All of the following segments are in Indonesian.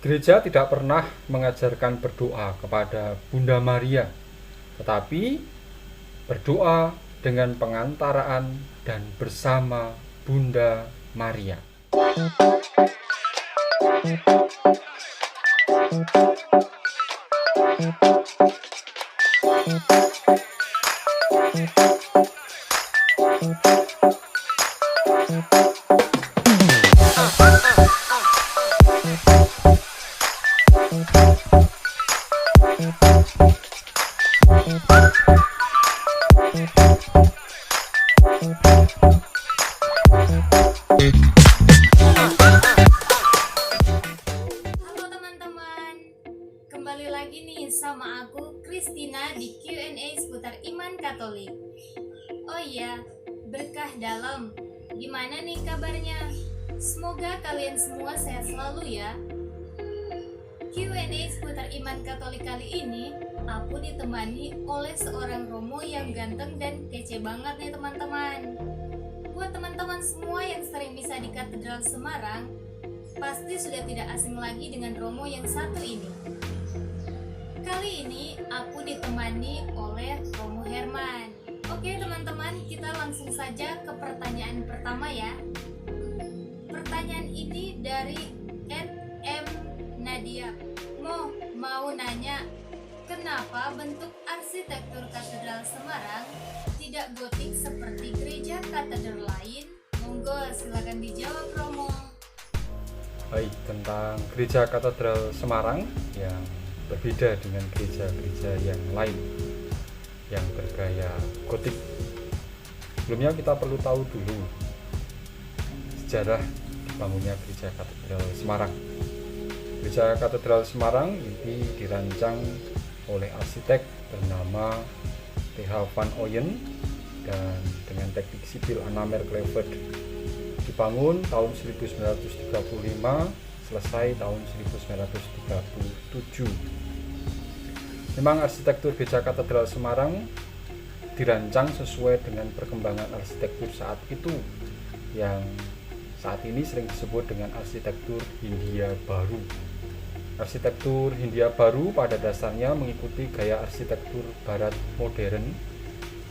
Gereja tidak pernah mengajarkan berdoa kepada Bunda Maria, tetapi berdoa dengan pengantaraan dan bersama Bunda Maria. Halo teman-teman, kembali lagi nih sama aku Christina di Q&A seputar iman Katolik. Oh iya, berkah dalam, gimana nih kabarnya? Semoga kalian semua sehat selalu ya. Q&A seputar iman Katolik kali ini, aku ditemani oleh seorang romo yang ganteng dan kece banget nih teman-teman. Buat teman-teman semua yang sering misa di Katedral Semarang, pasti sudah tidak asing lagi dengan romo yang satu ini. Kali ini aku ditemani oleh Romo Herman. Oke teman-teman, kita langsung saja ke pertanyaan pertama ya. Pertanyaan ini dari @m Nadia. Mau nanya, kenapa bentuk arsitektur Katedral Semarang tidak gotik seperti gereja katedral lain? Monggo silakan dijawab Romo. Baik, tentang gereja Katedral Semarang yang berbeda dengan gereja-gereja yang lain yang bergaya gotik. Sebelumnya kita perlu tahu dulu sejarah dibangunnya gereja Katedral Semarang. Gereja Katedral Semarang ini dirancang oleh arsitek bernama Th. van Ooyen dan dengan teknik sipil Anna Merklevert. Dibangun tahun 1935, selesai tahun 1937. Memang arsitektur gereja Katedral Semarang dirancang sesuai dengan perkembangan arsitektur saat itu, yang saat ini sering disebut dengan arsitektur Hindia Baru. Arsitektur Hindia Baru pada dasarnya mengikuti gaya arsitektur Barat modern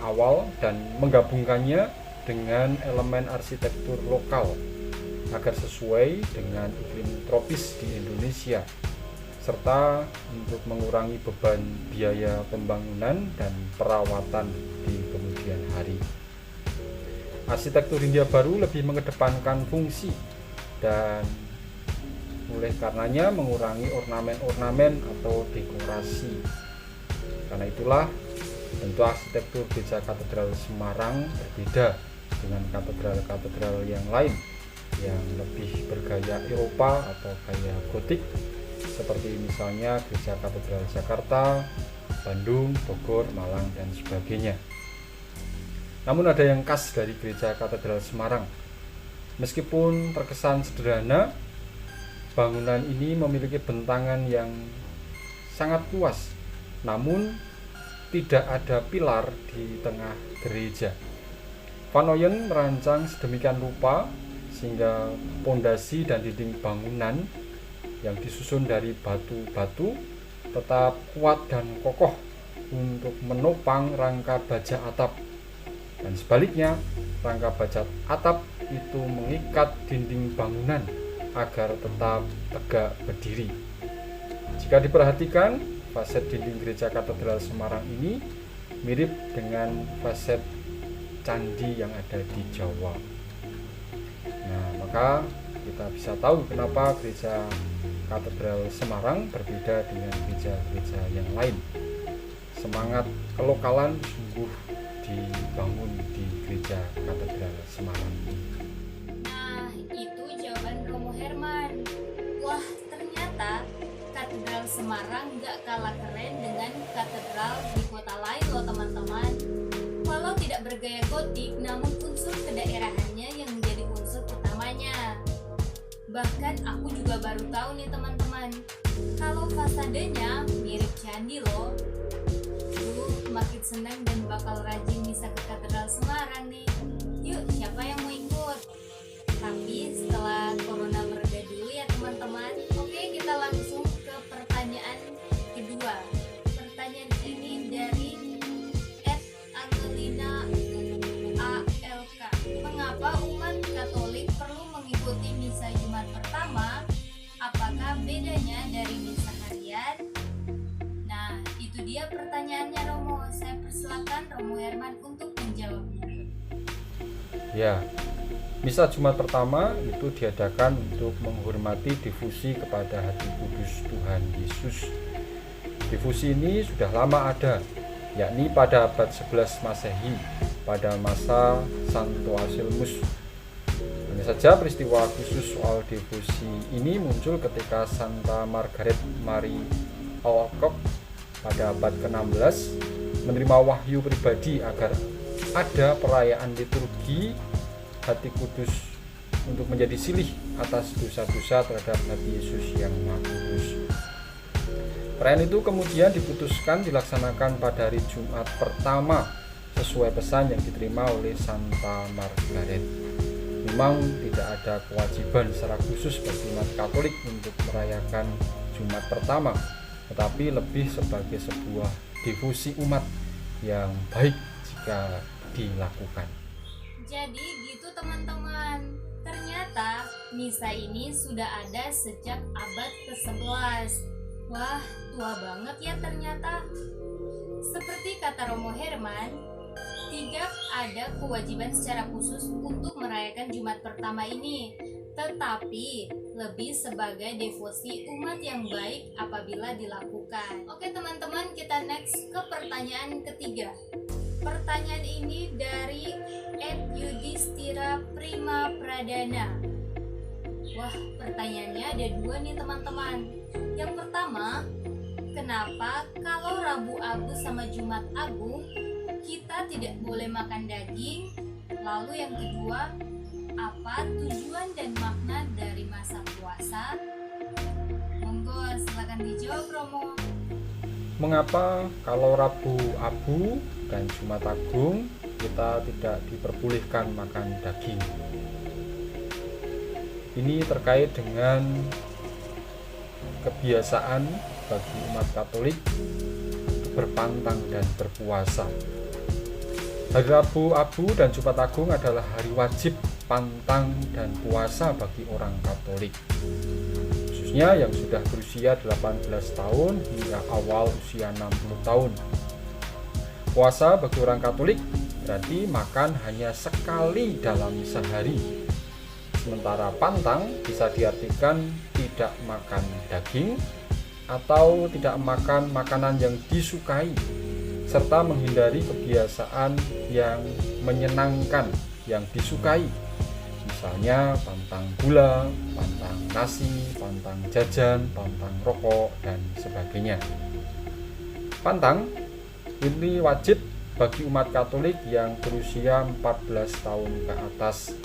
awal dan menggabungkannya dengan elemen arsitektur lokal agar sesuai dengan iklim tropis di Indonesia, serta untuk mengurangi beban biaya pembangunan dan perawatan di kemudian hari. Arsitektur Hindia Baru lebih mengedepankan fungsi dan oleh karenanya mengurangi ornamen-ornamen atau dekorasi. Karena itulah bentuk arsitektur gereja Katedral Semarang berbeda dengan katedral-katedral yang lain yang lebih bergaya Eropa atau gaya gotik, seperti misalnya gereja Katedral Jakarta, Bandung, Bogor, Malang, dan sebagainya. Namun ada yang khas dari gereja Katedral Semarang. Meskipun terkesan sederhana, bangunan ini memiliki bentangan yang sangat luas, namun tidak ada pilar di tengah gereja. Van Ooyen merancang sedemikian rupa sehingga pondasi dan dinding bangunan yang disusun dari batu-batu tetap kuat dan kokoh untuk menopang rangka baja atap, dan sebaliknya rangka baja atap itu mengikat dinding bangunan agar tetap tegak berdiri. Jika diperhatikan, faset dinding gereja Katedral Semarang ini mirip dengan faset candi yang ada di Jawa. Nah, maka kita bisa tahu kenapa gereja Katedral Semarang berbeda dengan gereja-gereja yang lain. Semangat kelokalan sungguh dibangun di gereja Katedral Semarang. Nah, itu jawaban Romo Herman. Wah, ternyata Katedral Semarang gak kalah keren dengan katedral di kota lain loh teman-teman. Walau tidak bergaya gotik, namun unsur kedaerahannya yang menjadi unsur utamanya. Bahkan aku juga baru tahu nih teman-teman, kalau fasadenya mirip candi loh. Makin senang dan bakal rajin misa ke Katedral Semarang nih. Yuk, siapa yang mau ikut? Tapi setelah corona mereda dulu ya teman-teman. Oke, kita langsung dia pertanyaannya Romo. Saya persilakan Romo Herman untuk menjawabnya. Ya, misa Jumat pertama itu diadakan untuk menghormati difusi kepada hati kudus Tuhan Yesus. Difusi ini sudah lama ada, yakni pada abad 11 Masehi, pada masa Santo Anselmus. Hanya saja peristiwa khusus soal difusi ini muncul ketika Santa Margaret Marie Alacoque pada abad ke-16 menerima wahyu pribadi agar ada perayaan liturgi hati kudus untuk menjadi silih atas dosa-dosa terhadap hati Yesus yang Maha Kudus. Perayaan itu kemudian diputuskan dilaksanakan pada hari Jumat pertama sesuai pesan yang diterima oleh Santa Margaret. Memang tidak ada kewajiban secara khusus bagi umat Katolik untuk merayakan Jumat pertama, tetapi lebih sebagai sebuah devosi umat yang baik jika dilakukan. Jadi gitu teman-teman, ternyata misa ini sudah ada sejak abad ke-11. Wah, tua banget ya ternyata. Seperti kata Romo Herman, tidak ada kewajiban secara khusus untuk merayakan Jumat pertama ini, tetapi lebih sebagai devosi umat yang baik apabila dilakukan. Oke teman-teman, kita next ke pertanyaan ketiga. Pertanyaan ini dari Yudhistira Prima Pradana. Wah, pertanyaannya ada dua nih teman-teman. Yang pertama, kenapa kalau Rabu Agung sama Jumat Agung kita tidak boleh makan daging? Lalu yang kedua, apa tujuan dan makna dari masa puasa? Monggo silakan dijawab Romo. Mengapa kalau Rabu Abu dan Jumat Agung kita tidak diperbolehkan makan daging? Ini terkait dengan kebiasaan bagi umat Katolik berpantang dan berpuasa. Hari Rabu Abu dan Jumat Agung adalah hari wajib pantang dan puasa bagi orang Katolik, khususnya yang sudah berusia 18 tahun hingga awal usia 60 tahun. Puasa bagi orang Katolik berarti makan hanya sekali dalam sehari. Sementara pantang bisa diartikan tidak makan daging atau tidak makan makanan yang disukai, serta menghindari kebiasaan yang menyenangkan yang disukai. Misalnya pantang gula, pantang nasi, pantang jajan, pantang rokok, dan sebagainya. Pantang ini wajib bagi umat Katolik yang berusia 14 tahun ke atas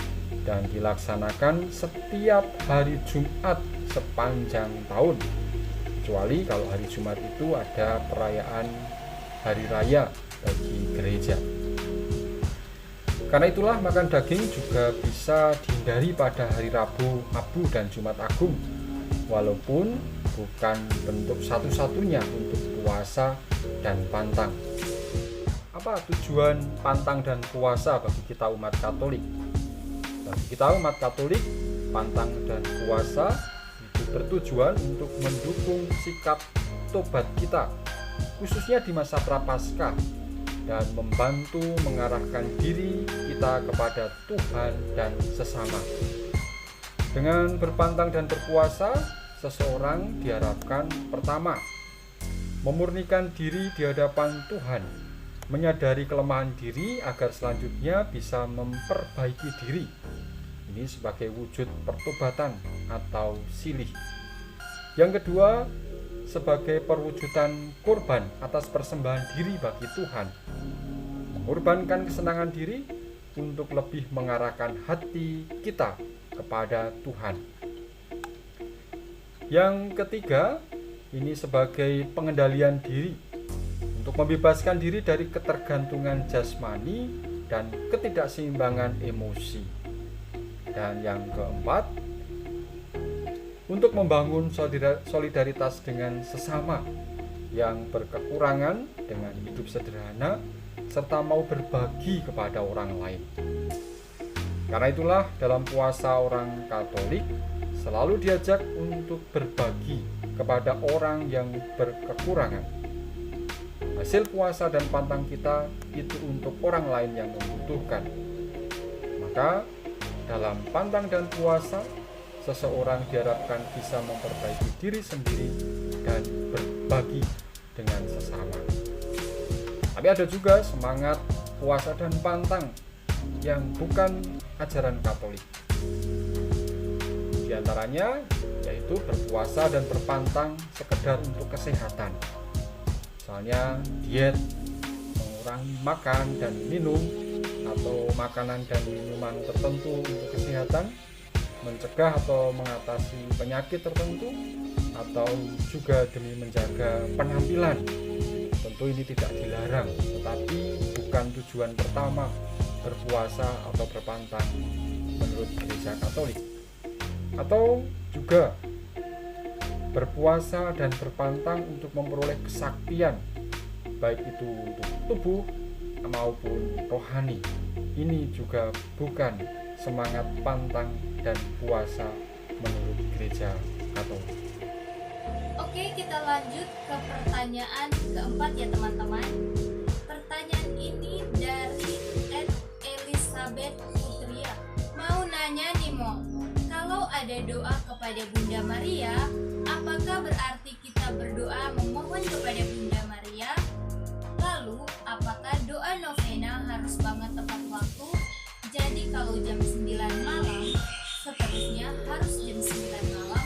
dan dilaksanakan setiap hari Jumat sepanjang tahun, kecuali kalau hari Jumat itu ada perayaan hari raya bagi gereja. Karena itulah makan daging juga bisa dihindari pada hari Rabu Abu dan Jumat Agung, walaupun bukan bentuk satu-satunya untuk puasa dan pantang. Apa tujuan pantang dan puasa bagi kita umat Katolik? Bagi kita umat Katolik, pantang dan puasa itu bertujuan untuk mendukung sikap tobat kita, khususnya di masa Prapaskah, dan membantu mengarahkan diri kita kepada Tuhan dan sesama. Dengan berpantang dan berpuasa, seseorang diharapkan pertama, memurnikan diri di hadapan Tuhan, menyadari kelemahan diri agar selanjutnya bisa memperbaiki diri. Ini sebagai wujud pertobatan atau silih. Yang kedua, sebagai perwujudan korban atas persembahan diri bagi Tuhan, mengorbankan kesenangan diri untuk lebih mengarahkan hati kita kepada Tuhan. Yang ketiga, ini sebagai pengendalian diri untuk membebaskan diri dari ketergantungan jasmani dan ketidakseimbangan emosi. Dan yang keempat, untuk membangun solidaritas dengan sesama yang berkekurangan dengan hidup sederhana serta mau berbagi kepada orang lain. Karena itulah dalam puasa orang Katolik selalu diajak untuk berbagi kepada orang yang berkekurangan. hasil puasa dan pantang kita itu untuk orang lain yang membutuhkan. Maka dalam pantang dan puasa, seseorang diharapkan bisa memperbaiki diri sendiri dan berbagi dengan sesama. Tapi ada juga semangat puasa dan pantang yang bukan ajaran Katolik. Di antaranya yaitu berpuasa dan berpantang sekedar untuk kesehatan. Misalnya diet, mengurangi makan dan minum, atau makanan dan minuman tertentu untuk kesehatan, mencegah atau mengatasi penyakit tertentu, atau juga demi menjaga penampilan. Tentu ini tidak dilarang, tetapi bukan tujuan pertama berpuasa atau berpantang menurut Gereja Katolik. Atau juga berpuasa dan berpantang untuk memperoleh kesaktian, baik itu untuk tubuh maupun rohani. Ini juga bukan semangat pantang dan puasa menurut Gereja Katolik. Oke, kita lanjut ke pertanyaan keempat ya teman-teman. Pertanyaan ini dari Elizabeth Putria. Mau nanya nih Mo, kalau ada doa kepada Bunda Maria, apakah berarti kita berdoa memohon kepada Bunda Maria? Lalu, apakah doa novena harus banget tepat waktu? Jadi kalau jam 9 malam, seterusnya harus jam 9 malam.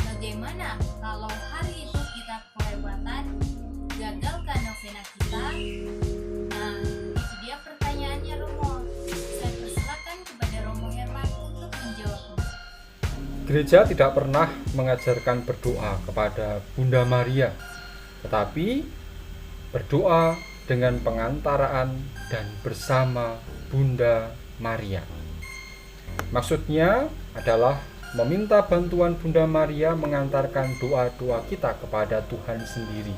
Bagaimana kalau hari itu kita kelewatan, gagalkan novena kita? Nah, itu dia pertanyaannya Romo. Saya persilakan kepada Romo Herman untuk menjawabnya. Gereja tidak pernah mengajarkan berdoa kepada Bunda Maria, tetapi berdoa dengan pengantaraan dan bersama Bunda Maria. Maksudnya adalah meminta bantuan Bunda Maria mengantarkan doa-doa kita kepada Tuhan sendiri.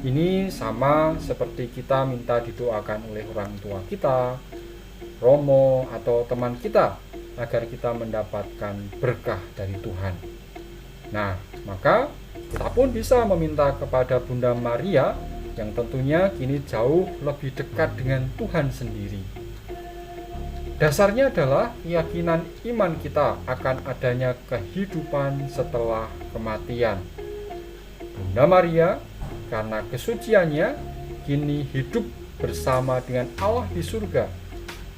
Ini sama seperti kita minta didoakan oleh orang tua kita, romo, atau teman kita agar kita mendapatkan berkah dari Tuhan. Nah, maka kita pun bisa meminta kepada Bunda Maria yang tentunya kini jauh lebih dekat dengan Tuhan sendiri. Dasarnya adalah keyakinan iman kita akan adanya kehidupan setelah kematian. Bunda Maria, karena kesuciannya, kini hidup bersama dengan Allah di surga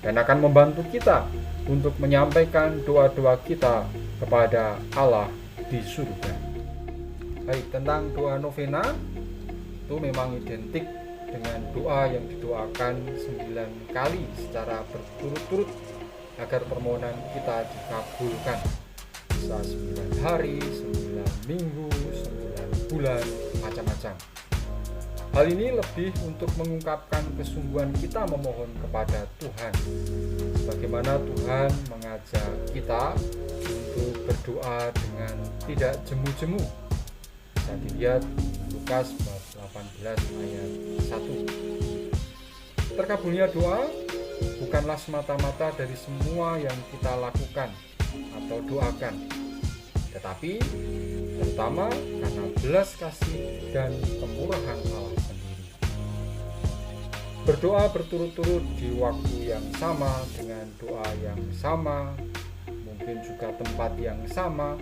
dan akan membantu kita untuk menyampaikan doa-doa kita kepada Allah di surga. Baik, tentang doa novena, itu memang identik dengan doa yang didoakan 9 kali secara berturut-turut agar permohonan kita dikabulkan. Bisa 9 hari, 9 minggu, 9 bulan, macam-macam. Hal ini lebih untuk mengungkapkan kesungguhan kita memohon kepada Tuhan. Bagaimana Tuhan mengajak kita untuk berdoa dengan tidak jemu-jemu. Bisa dilihat Lukas bab 18 ayat 1. Terkabulnya doa bukanlah semata-mata dari semua yang kita lakukan atau doakan, tetapi terutama karena belas kasih dan kemurahan Allah sendiri. Berdoa berturut-turut di waktu yang sama dengan doa yang sama, mungkin juga tempat yang sama,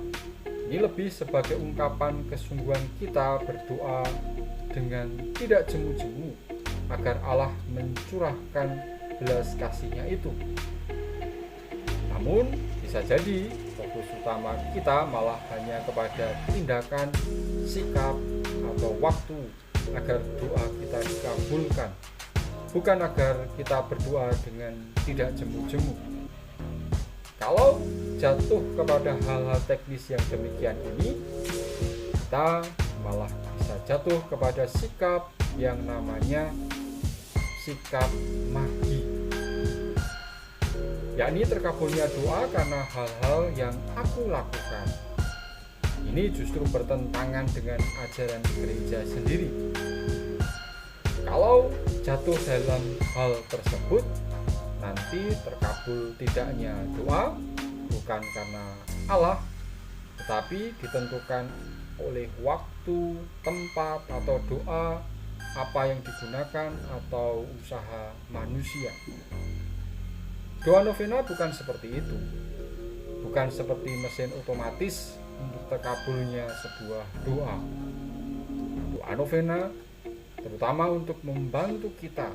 ini lebih sebagai ungkapan kesungguhan kita berdoa dengan tidak jemu-jemu agar Allah mencurahkan belas kasih-Nya itu. Namun bisa jadi fokus utama kita malah hanya kepada tindakan, sikap, atau waktu agar doa kita dikabulkan, bukan agar kita berdoa dengan tidak jemu-jemu. Kalau jatuh kepada hal-hal teknis yang demikian ini, kita malah bisa jatuh kepada sikap yang namanya sikap magi, yakni terkabulnya doa karena hal-hal yang aku lakukan. Ini justru bertentangan dengan ajaran gereja sendiri. Kalau jatuh dalam hal tersebut, nanti terkabul tidaknya doa bukan karena Allah, tetapi ditentukan oleh waktu, tempat, atau doa apa yang digunakan atau usaha manusia. Doa novena bukan seperti itu. Bukan seperti mesin otomatis untuk terkabulnya sebuah doa. Doa novena terutama untuk membantu kita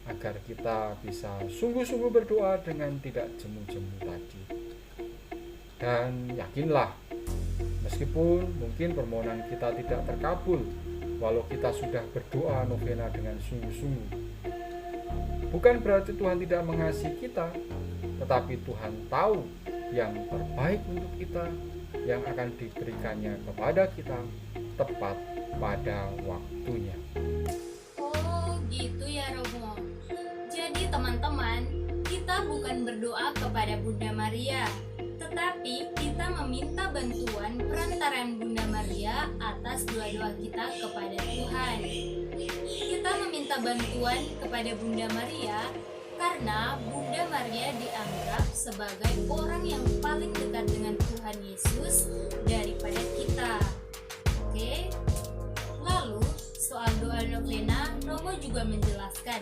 agar kita bisa sungguh-sungguh berdoa dengan tidak jemu-jemu tadi. Dan yakinlah, meskipun mungkin permohonan kita tidak terkabul, walau kita sudah berdoa novena dengan sungguh-sungguh, bukan berarti Tuhan tidak mengasihi kita, tetapi Tuhan tahu yang terbaik untuk kita, yang akan diberikannya kepada kita tepat pada waktunya. Oh gitu ya Romo. Jadi teman-teman, kita bukan berdoa kepada Bunda Maria, tetapi kita meminta bantuan perantaraan Bunda Maria atas doa-doa kita kepada Tuhan. Kita meminta bantuan kepada Bunda Maria karena Bunda Maria dianggap sebagai orang yang paling dekat dengan Tuhan Yesus daripada kita. Oke? Lalu, soal doa novena, Romo juga menjelaskan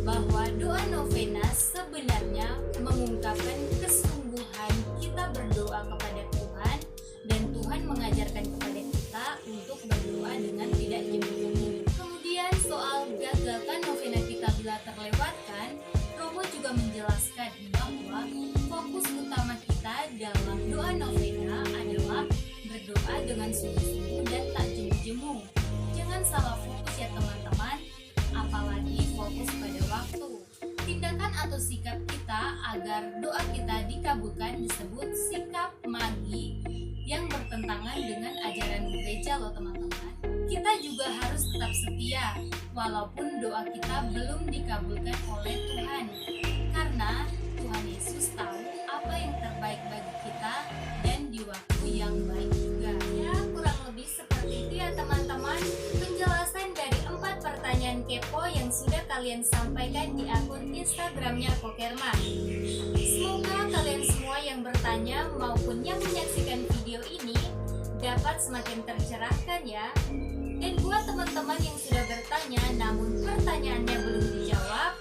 bahwa doa novena sebenarnya mengungkapkan kesungguhan kita berdoa kepada Tuhan, dan Tuhan mengajarkan kepada kita untuk berdoa dengan tidak jemu-jemu. Kemudian soal gagalkan novena kita bila terlewatkan, Romo juga menjelaskan bahwa fokus utama kita dalam doa novena adalah berdoa dengan sungguh-sungguh dan tak jemu-jemu. Jangan salah fokus ya teman-teman, apalagi fokus pada waktu. Tindakan atau sikap kita agar doa kita dikabulkan disebut sikap magi yang bertentangan dengan ajaran gereja loh teman-teman. Kita juga harus tetap setia walaupun doa kita belum dikabulkan oleh Tuhan, karena Tuhan Yesus tahu apa yang terbaik bagi kita dan di waktu yang baik juga. Ya, kurang lebih seperti itu ya teman-teman, penjelasan dari 4 pertanyaan kepo yang sudah kalian sampaikan di akun Instagramnya Kokerma. Semoga kalian semua yang bertanya maupun yang menyaksikan video ini dapat semakin tercerahkan ya. Dan buat teman-teman yang sudah bertanya namun pertanyaannya belum dijawab,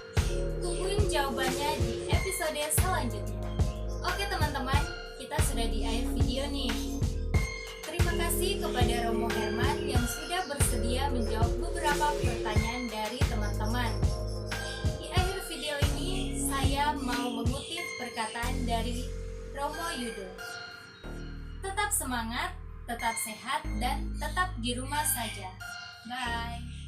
tungguin jawabannya di episode selanjutnya. Oke teman-teman, kita sudah di akhir video nih. Terima kasih kepada Romo Herman yang sudah bersedia menjawab beberapa pertanyaan dari teman-teman. Di akhir video ini, saya mau mengutip perkataan dari Romo Yudo. Tetap semangat, tetap sehat, dan tetap di rumah saja. Bye.